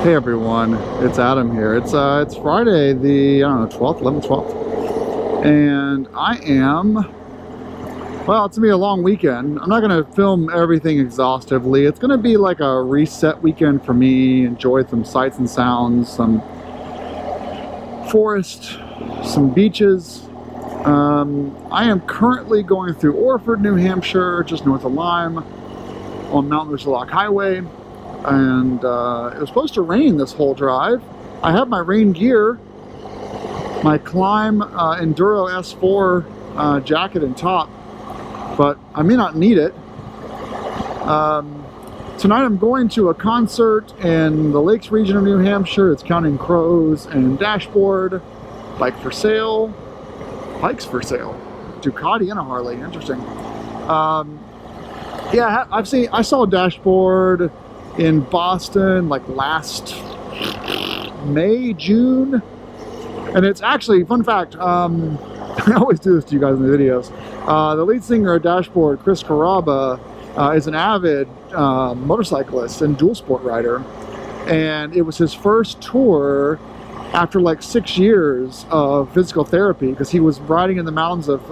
Hey everyone, it's Adam here. It's Friday the, I don't know, 12th, 11th, 12th. And I am, well, it's gonna be a long weekend. I'm not gonna film everything exhaustively. It's gonna be like a reset weekend for me, enjoy some sights and sounds, some forest, some beaches. I am currently going through Orford, New Hampshire, just north of Lyme, on Mount Lock Highway. And it was supposed to rain this whole drive. I have my rain gear, my Climb Enduro S4 jacket and top, but I may not need it. Tonight I'm going to a concert in the Lakes region of New Hampshire. It's Counting Crows and Dashboard. Bike for sale. Bikes for sale. Ducati and a Harley. Interesting. Yeah, I saw a Dashboard in Boston like last May, June, and it's actually, fun fact, I always do this to you guys in the videos, the lead singer of Dashboard, Chris Carrabba, is an avid motorcyclist and dual sport rider, and it was his first tour after like 6 years of physical therapy, because he was riding in the mountains of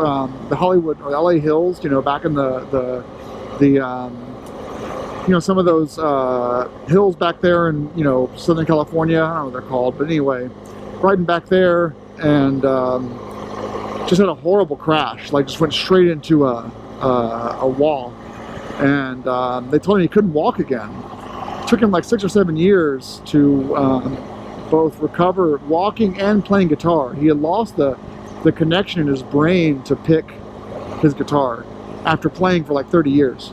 the Hollywood or LA hills, you know, back in the you know, some of those hills back there in, you know, Southern California. I don't know what they're called, but anyway, riding back there, and just had a horrible crash. Like, just went straight into a wall, and they told him he couldn't walk again. It took him like 6 or 7 years to both recover walking and playing guitar. He had lost the connection in his brain to pick his guitar after playing for like 30 years.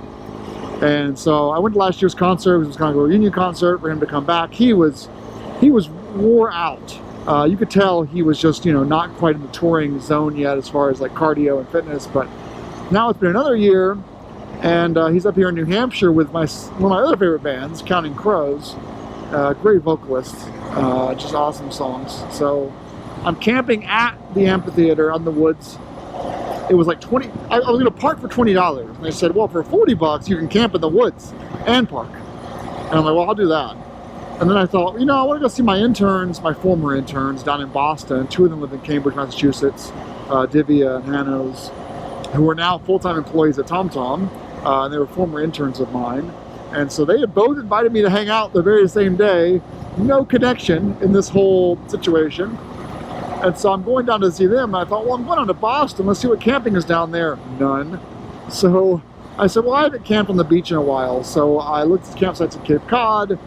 And so I went to last year's concert. It was kind of a reunion concert for him to come back. He was wore out. You could tell he was just, you know, not quite in the touring zone yet as far as like cardio and fitness. But now it's been another year, and he's up here in New Hampshire with one of my other favorite bands, Counting Crows. Great vocalists, just awesome songs. So I'm camping at the amphitheater on the woods. It was like I was going to park for $20, and they said, well, for $40 you can camp in the woods and park. And I'm like, well, I'll do that. And then I thought, you know, I want to go see my interns, my former interns down in Boston. 2 of them live in Cambridge, Massachusetts, Divya and Hanos, who are now full-time employees at TomTom, and they were former interns of mine. And so they had both invited me to hang out the very same day. No connection in this whole situation. And so I'm going down to see them, and I thought, well, I'm going down to Boston. Let's see what camping is down there. None. So I said, well, I haven't camped on the beach in a while. So I looked at campsites at Cape Cod.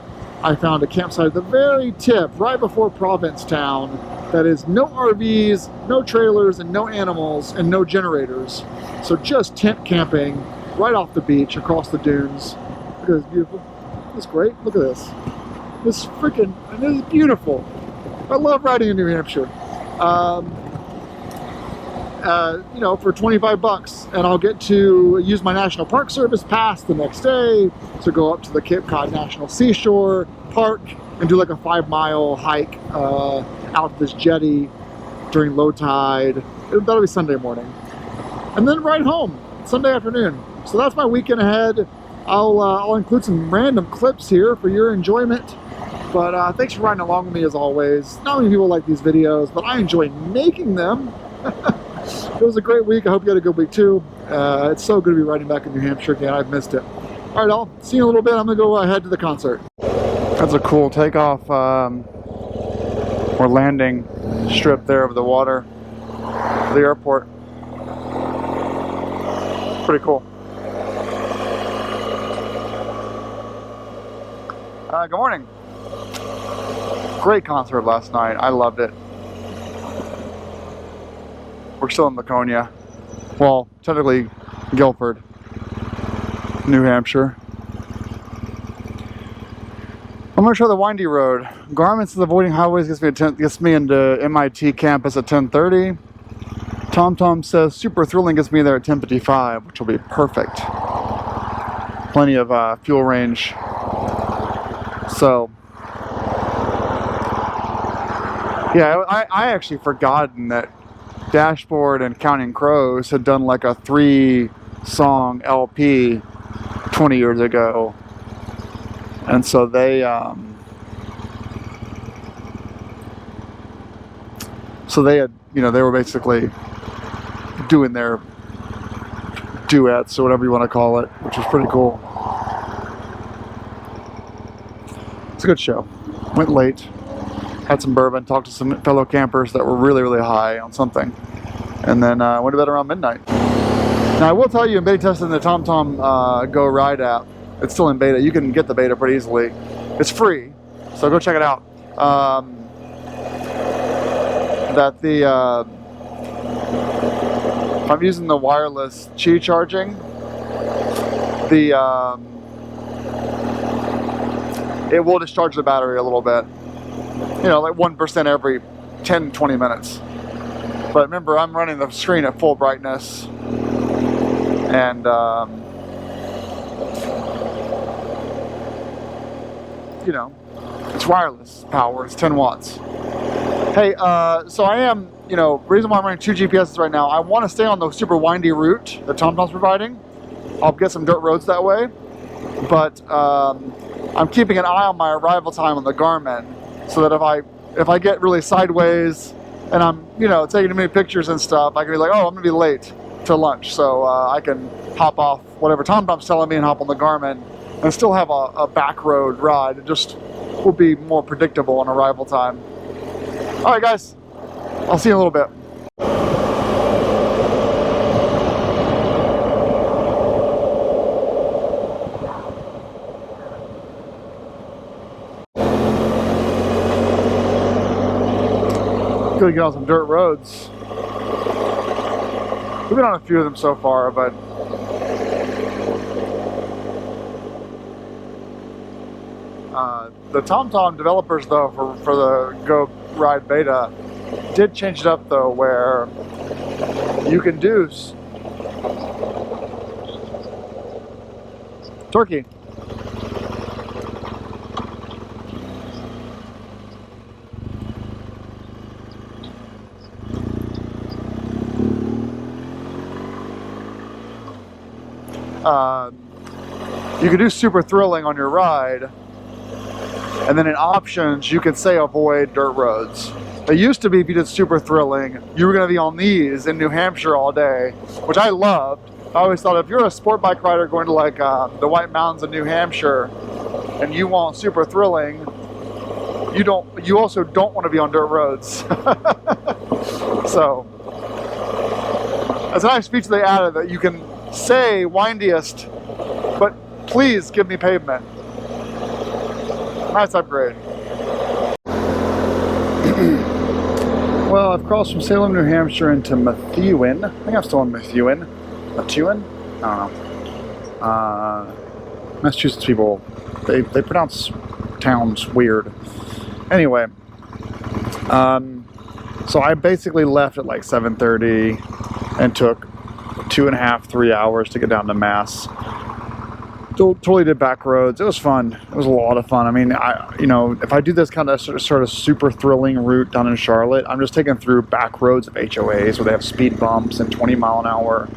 I found a campsite at the very tip, right before Provincetown, that is no RVs, no trailers, and no animals, and no generators. So just tent camping right off the beach, across the dunes. Look at this, beautiful. It's great. Look at this. This is beautiful. I love riding in New Hampshire. You know, for $25, and I'll get to use my National Park Service pass the next day to go up to the Cape Cod National Seashore Park and do like a 5-mile hike out to this jetty during low tide. That'll be Sunday morning, and then ride home Sunday afternoon. So that's my weekend ahead. I'll include some random clips here for your enjoyment. But thanks for riding along with me as always. Not many people like these videos, but I enjoy making them. It was a great week. I hope you had a good week too. It's so good to be riding back in New Hampshire again. I've missed it. All right, I'll see you in a little bit. I'm going to go head to the concert. That's a cool takeoff or landing strip there of the water. The airport. Pretty cool. Good morning. Great concert last night. I loved it. We're still in Laconia. Well, technically Guilford, New Hampshire. I'm going to show the windy road. Garments of avoiding highways gets me into MIT campus at 10:30. TomTom says super thrilling gets me there at 10:55, which will be perfect. Plenty of fuel range. So, yeah, I actually forgotten that Dashboard and Counting Crows had done like a 3-song LP 20 years ago. And so they So they had, you know, they were basically doing their duets or whatever you want to call it, which was pretty cool. It's a good show. Went late, had some bourbon, talked to some fellow campers that were really, really high on something, and then went to bed around midnight. Now I will tell you, in beta testing the TomTom Go Ride app, it's still in beta. You can get the beta pretty easily. It's free, so go check it out. If I'm using the wireless Qi charging, it will discharge the battery a little bit. You know, like 1% every 10-20 minutes. But remember, I'm running the screen at full brightness, and you know, it's wireless power. It's 10 watts. Hey, so I am, you know, reason why I'm running 2 GPSs right now, I want to stay on the super windy route that TomTom's providing. I'll get some dirt roads that way, but I'm keeping an eye on my arrival time on the Garmin, so that if I get really sideways and I'm, you know, taking too many pictures and stuff, I can be like, oh, I'm gonna be late to lunch, so I can hop off whatever TomTom's telling me and hop on the Garmin and still have a back road ride. It just will be more predictable on arrival time. All right, guys, I'll see you in a little bit. Gonna get on some dirt roads. We've been on a few of them so far, but the TomTom developers, though, for the Go Ride beta, did change it up, though, where you can do turkey. You can do super thrilling on your ride, and then in options you can say avoid dirt roads. It used to be if you did super thrilling, you were going to be on these in New Hampshire all day, which I loved. I always thought if you're a sport bike rider going to like the White Mountains of New Hampshire and you want super thrilling, you also don't want to be on dirt roads. So that's a nice feature they added, that you can say windiest, but please give me pavement. Nice upgrade. Well, I've crossed from Salem, New Hampshire into Methuen. I think I'm still in Methuen. Methuen? I don't know. Massachusetts people, they pronounce towns weird. Anyway, so I basically left at like 7:30 and took 2.5, 3 hours to get down to Mass. Totally did back roads. It was fun. It was a lot of fun. I mean, you know, if I do this kind of sort of super thrilling route down in Charlotte, I'm just taking through back roads of HOAs where they have speed bumps and 20-mile-an-hour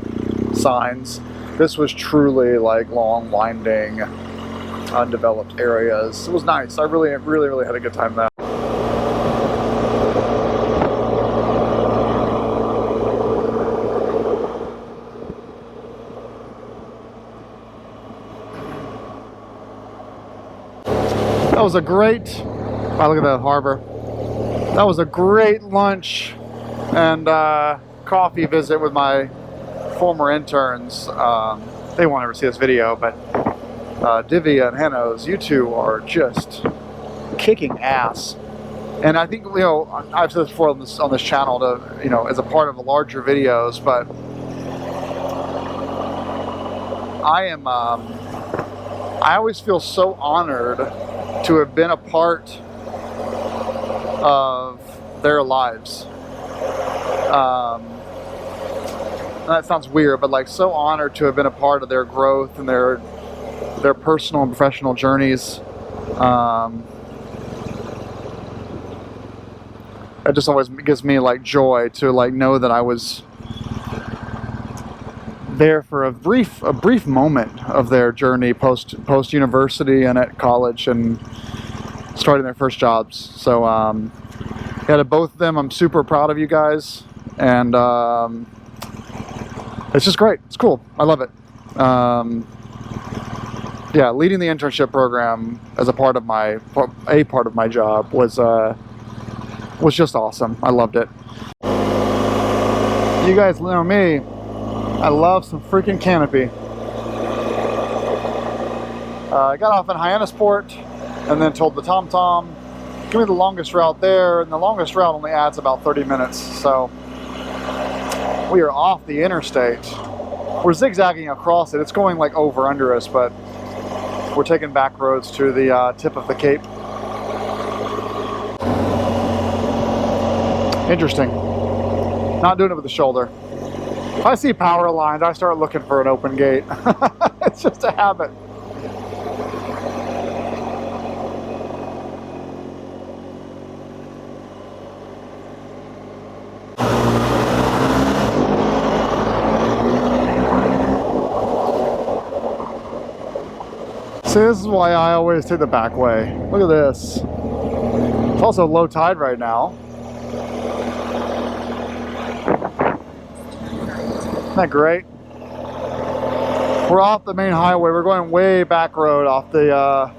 signs. This was truly like long, winding, undeveloped areas. It was nice. I really had a good time there. That was a great, wow, look at that harbor. That was a great lunch and coffee visit with my former interns. They won't ever see this video, but Divya and Hanos, you two are just kicking ass. And I think, you know, I've said this before on this channel, to, you know, as a part of the larger videos, but I always feel so honored to have been a part of their lives. That sounds weird, but like so honored to have been a part of their growth and their personal and professional journeys. It just always gives me like joy to like know that I was there for a brief moment of their journey post university and at college and starting their first jobs. So Yeah, to both of them, I'm super proud of you guys, and it's just great. It's cool. I love it. Yeah, leading the internship program as a part of my job was just awesome. I loved it. You guys know me. I love some freaking canopy. I got off in Hyannisport and then told the TomTom, give me the longest route there, and the longest route only adds about 30 minutes. So we are off the interstate. We're zigzagging across it. It's going like over under us, but we're taking back roads to the tip of the Cape. Interesting. Not doing it with the shoulder. If I see power lines, I start looking for an open gate. It's just a habit. See, this is why I always take the back way. Look at this. It's also low tide right now. Isn't that great? We're off the main highway. We're going way back road off the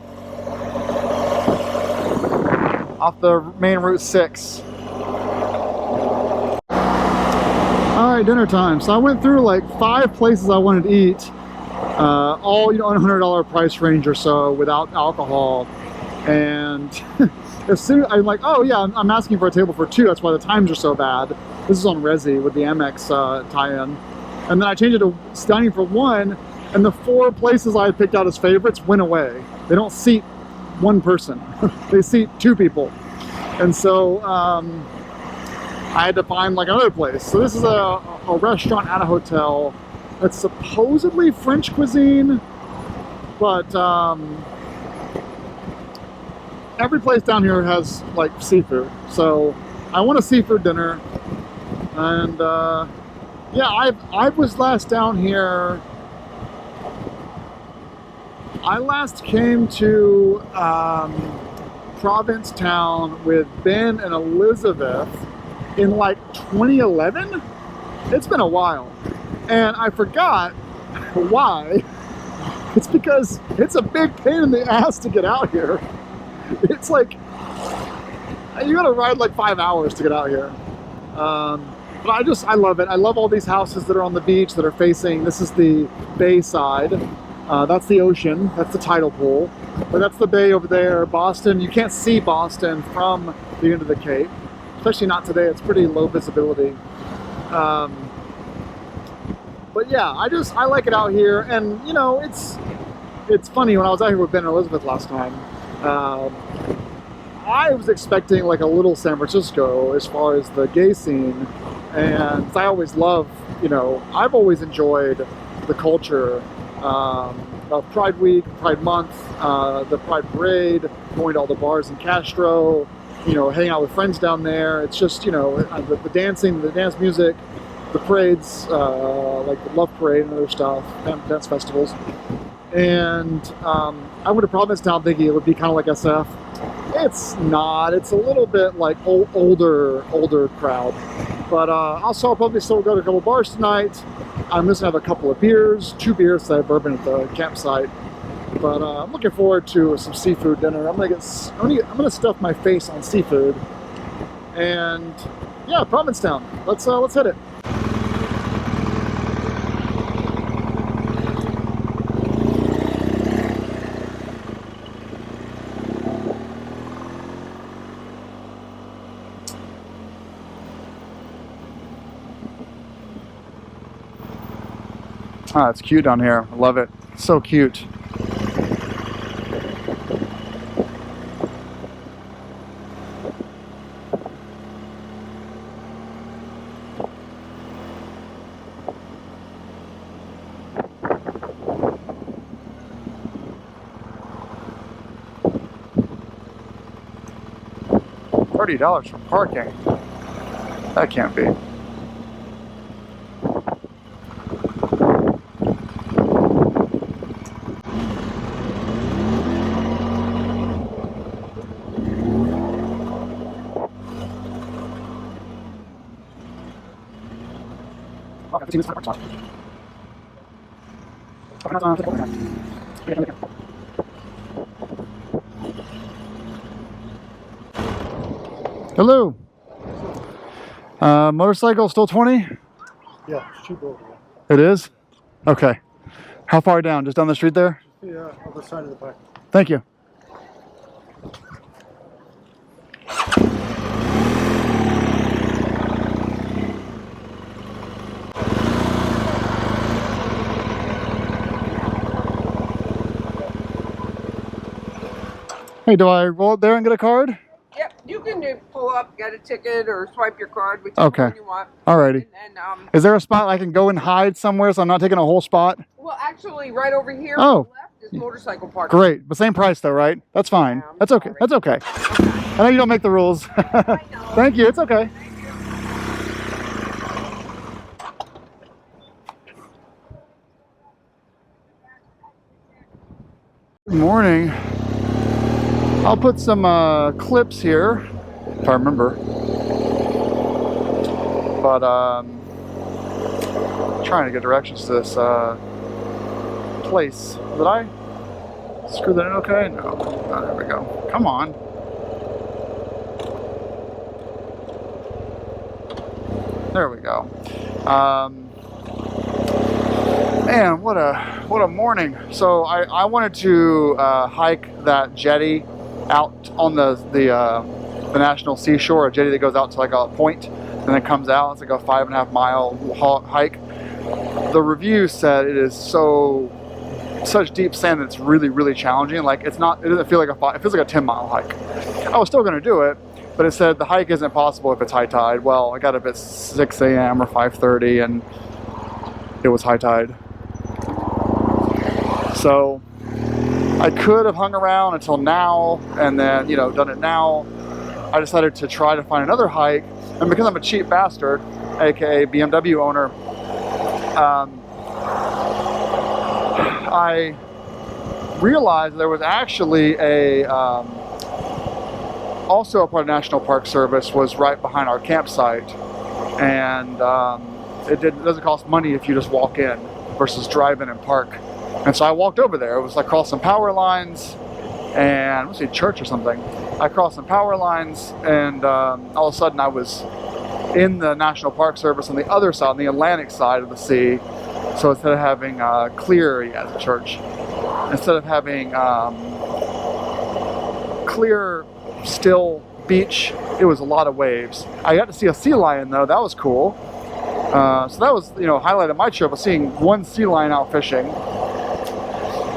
main Route 6. All right, dinner time. So I went through like 5 places I wanted to eat. All, you know, in $100 price range or so without alcohol. And as soon I'm like, oh yeah, I'm asking for a table for 2. That's why the times are so bad. This is on Resi with the Amex tie-in. And then I changed it to dining for 1, and the 4 places I had picked out as favorites went away. They don't seat 1 person. They seat 2 people. And so I had to find like another place. So this is a restaurant at a hotel. It's supposedly French cuisine, but every place down here has like seafood. So I want a seafood dinner, and yeah, I was last down here. I last came to Provincetown with Ben and Elizabeth in like 2011. It's been a while. And I forgot why. It's because it's a big pain in the ass to get out here. It's like, you gotta ride like 5 hours to get out here. But I love it. I love all these houses that are on the beach that are facing, this is the bay side. That's the ocean, that's the tidal pool. But that's the bay over there. Boston, you can't see Boston from the end of the Cape. Especially not today, it's pretty low visibility. But yeah, I like it out here, and you know, it's funny, when I was out here with Ben and Elizabeth last time, I was expecting like a little San Francisco as far as the gay scene, and I always love, you know, I've always enjoyed the culture of Pride Week, Pride Month, the Pride Parade, going to all the bars in Castro, you know, hanging out with friends down there. It's just, you know, the dancing, the dance music, the parades, like the Love Parade and other stuff, dance festivals. And I went to Provincetown thinking it would be kind of like SF. It's not. It's a little bit like older crowd. But also I'll probably still go to a couple bars tonight. I'm just gonna have a couple of beers, 2 beers, so I have bourbon at the campsite. But I'm looking forward to some seafood dinner. I'm gonna stuff my face on seafood. And yeah, Provincetown. Let's hit it. Ah, it's cute down here. I love it. So cute. $30 for parking. That can't be. Hello. Motorcycle still 20? Yeah, it's cheaper over there. It is? Okay. How far down? Just down the street there? Yeah, other side of the park. Thank you. Hey, do I roll up there and get a card? Yep, you can pull up, get a ticket, or swipe your card, whichever Okay. one you want. Alrighty. And Is there a spot I can go and hide somewhere so I'm not taking a whole spot? well, actually, right over here Oh. on the left is motorcycle parking. Great, but same price though, right? That's fine. Yeah, That's okay. sorry. That's okay. I know you don't make the rules. I know. Thank you. It's okay. Good morning. I'll put some clips here if I remember. But trying to get directions to this place. Did I screw that in okay? No. Oh, there we go. Come on. There we go. Man, what a morning. So I wanted to hike that jetty out on the national seashore, a jetty that goes out to like a point and then comes out. It's like a 5.5 mile hike. The review said it is such deep sand that it's really challenging. Like it doesn't feel like it feels like a 10-mile hike. I was still going to do it, but it said the hike isn't possible if it's high tide. Well, I got up at 6 a.m. or 5:30 and it was high tide. So I could have hung around until now and then, done it now. I decided to try to find another hike, and because I'm a cheap bastard, aka BMW owner, I realized there was actually also a part of National Park Service was right behind our campsite, and it doesn't cost money if you just walk in versus drive in and park. And so I walked over there. It was like crossed some power lines and let's see, church or something. I crossed some power lines, and all of a sudden I was in the National Park Service on the other side, on the Atlantic side of the sea. So instead of having the church, instead of having clear, still beach, it was a lot of waves. I got to see a sea lion though. That was cool. So that was, highlight of my trip was seeing one sea lion out fishing.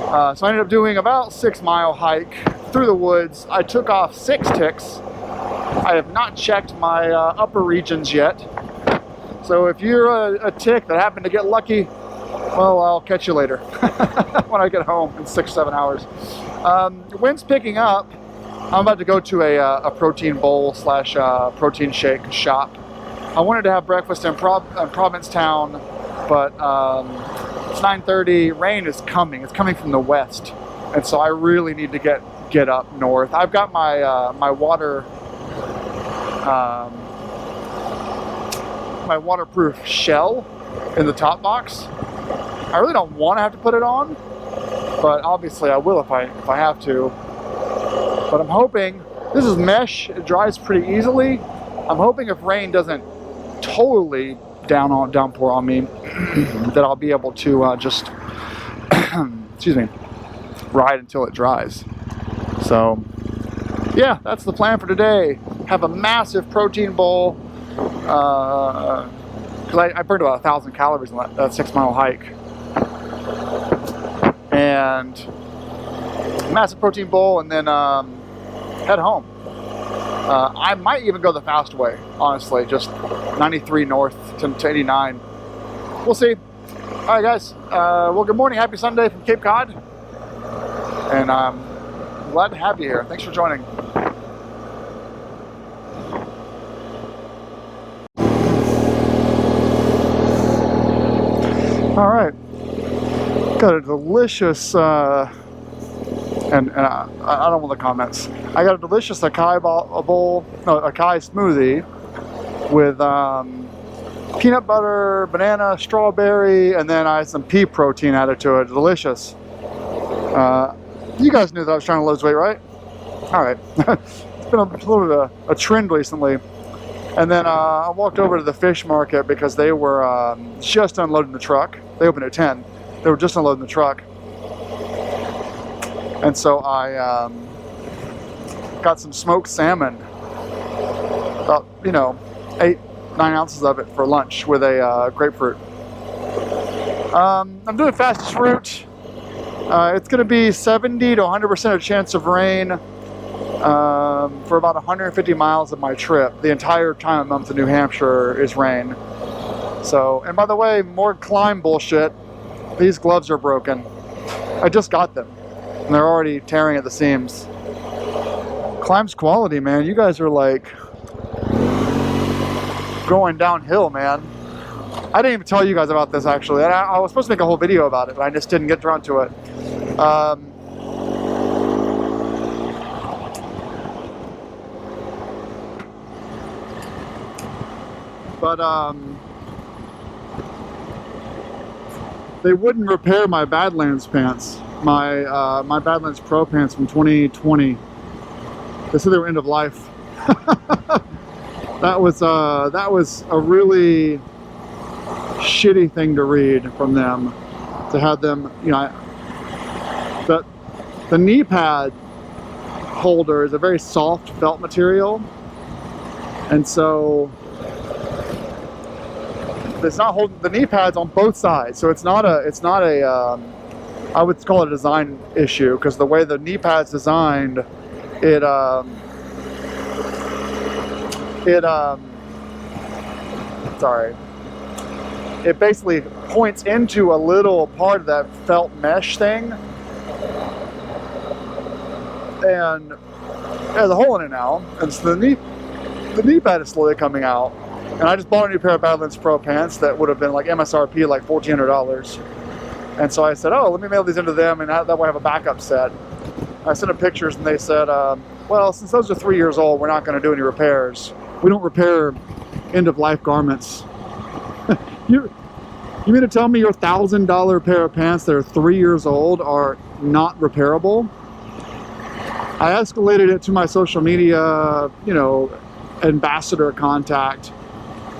So I ended up doing about 6-mile hike through the woods. I took off 6 ticks. I have not checked my upper regions yet. So if you're a tick that happened to get lucky, well, I'll catch you later when I get home in 6-7 hours. The wind's picking up. I'm about to go to a protein bowl / protein shake shop. I wanted to have breakfast in Provincetown, but it's 9:30. Rain is coming. It's coming from the west, and so I really need to get up north. I've got my my waterproof shell in the top box. I really don't want to have to put it on, but obviously I will if I have to. But I'm hoping, this is mesh, it dries pretty easily. I'm hoping if rain doesn't totally downpour on me, that I'll be able to just, excuse me, ride until it dries. So, yeah, that's the plan for today. Have a massive protein bowl, because I burned about 1,000 calories in that 6-mile hike. And massive protein bowl, and then head home. I might even go the fast way, honestly, just 93 north to 89. We'll see. All right, guys. Well, good morning. Happy Sunday from Cape Cod. And I'm glad to have you here. Thanks for joining. All right. Got a delicious, and I don't want the comments. I got a delicious acai smoothie with peanut butter, banana, strawberry, and then I had some pea protein added to it. Delicious. You guys knew that I was trying to lose weight, right? All right. It's been a little bit of a trend recently. And then I walked over to the fish market because they were just unloading the truck. They opened at 10. They were just unloading the truck. And so I got some smoked salmon. About, 8-9 ounces of it for lunch with a grapefruit. I'm doing fastest route. It's going to be 70 to 100% chance of rain for about 150 miles of my trip. The entire time I'm to New Hampshire is rain. So, and by the way, more climb bullshit. These gloves are broken. I just got them, and they're already tearing at the seams. Climb's quality, man. You guys are like going downhill, man. I didn't even tell you guys about this, actually. I was supposed to make a whole video about it, but I just didn't get around to it. They wouldn't repair my Badlands pants, my Badlands Pro pants from 2020. They said they were end of life. That was a really shitty thing to read from them, to have them, the knee pad holder is a very soft felt material, and so it's not holding the knee pads on both sides. So it's not a I would call it a design issue, because the way the knee pad's designed, it basically points into a little part of that felt mesh thing, and there's a hole in it now, and so the knee pad is slowly coming out. And I just bought a new pair of Badlands Pro pants that would have been like MSRP, like $1,400. And so I said, oh, let me mail these into them, and that way I have a backup set. I sent them pictures, and they said, well, since those are 3 years old, we're not going to do any repairs. We don't repair end-of-life garments. You mean to tell me your $1,000 pair of pants that are 3 years old are not repairable? I escalated it to my social media, ambassador contact.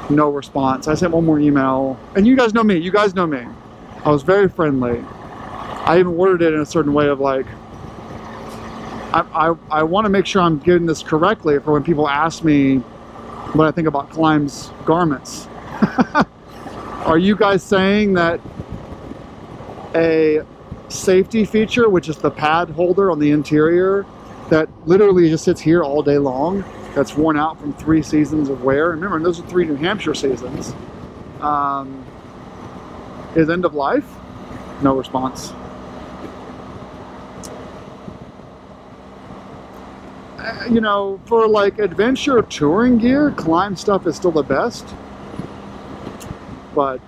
No response. I sent one more email, and you guys know me. You guys know me. I was very friendly. I even worded it in a certain way of like, I want to make sure I'm getting this correctly for when people ask me what I think about Climb's garments. Are you guys saying that a safety feature, which is the pad holder on the interior, that literally just sits here all day long, that's worn out from 3 seasons of wear, and remember, those are 3 New Hampshire seasons, is end of life? No response. For like adventure touring gear, Climb stuff is still the best, but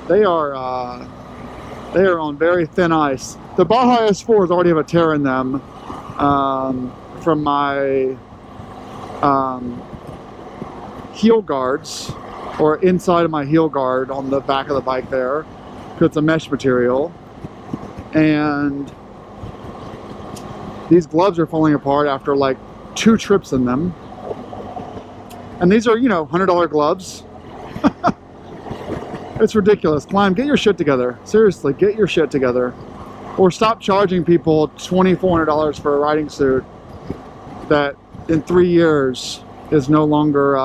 they are on very thin ice. The Baja S4s already have a tear in them from my heel guards, or inside of my heel guard on the back of the bike there, because it's a mesh material. And these gloves are falling apart after like 2 trips in them. And these are, $100 gloves. It's ridiculous. Climb, get your shit together. Seriously, get your shit together. Or stop charging people $2,400 for a riding suit that in 3 years is no longer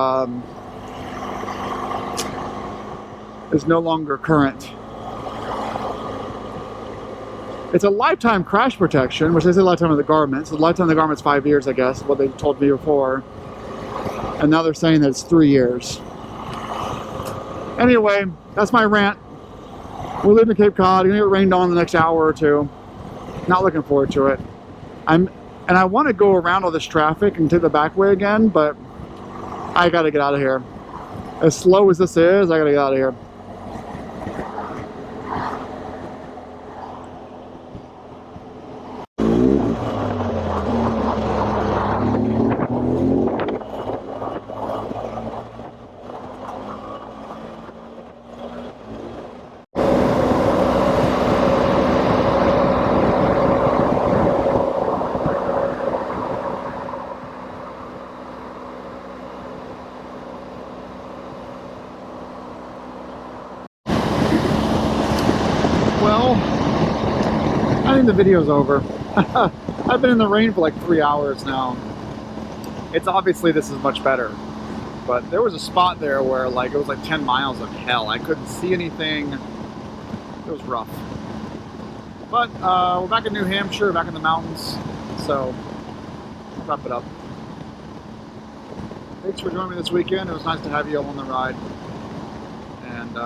current. It's a lifetime crash protection, which they say lifetime of the garment. So the lifetime of the garment's 5 years, I guess, what they told me before. And now they're saying that it's 3 years. Anyway, that's my rant. We're leaving Cape Cod. Gonna get rained on the next hour or 2. Not looking forward to it. And I want to go around all this traffic and take the back way again, but I gotta get out of here. As slow as this is, I gotta get out of here. think the video's over. I've been in the rain for like 3 hours now. It's obviously this is much better. But there was a spot there where like it was like 10 miles of hell. I couldn't see anything. It was rough. But we're back in New Hampshire, back in the mountains. So I'll wrap it up. Thanks for joining me this weekend. It was nice to have you all on the ride. And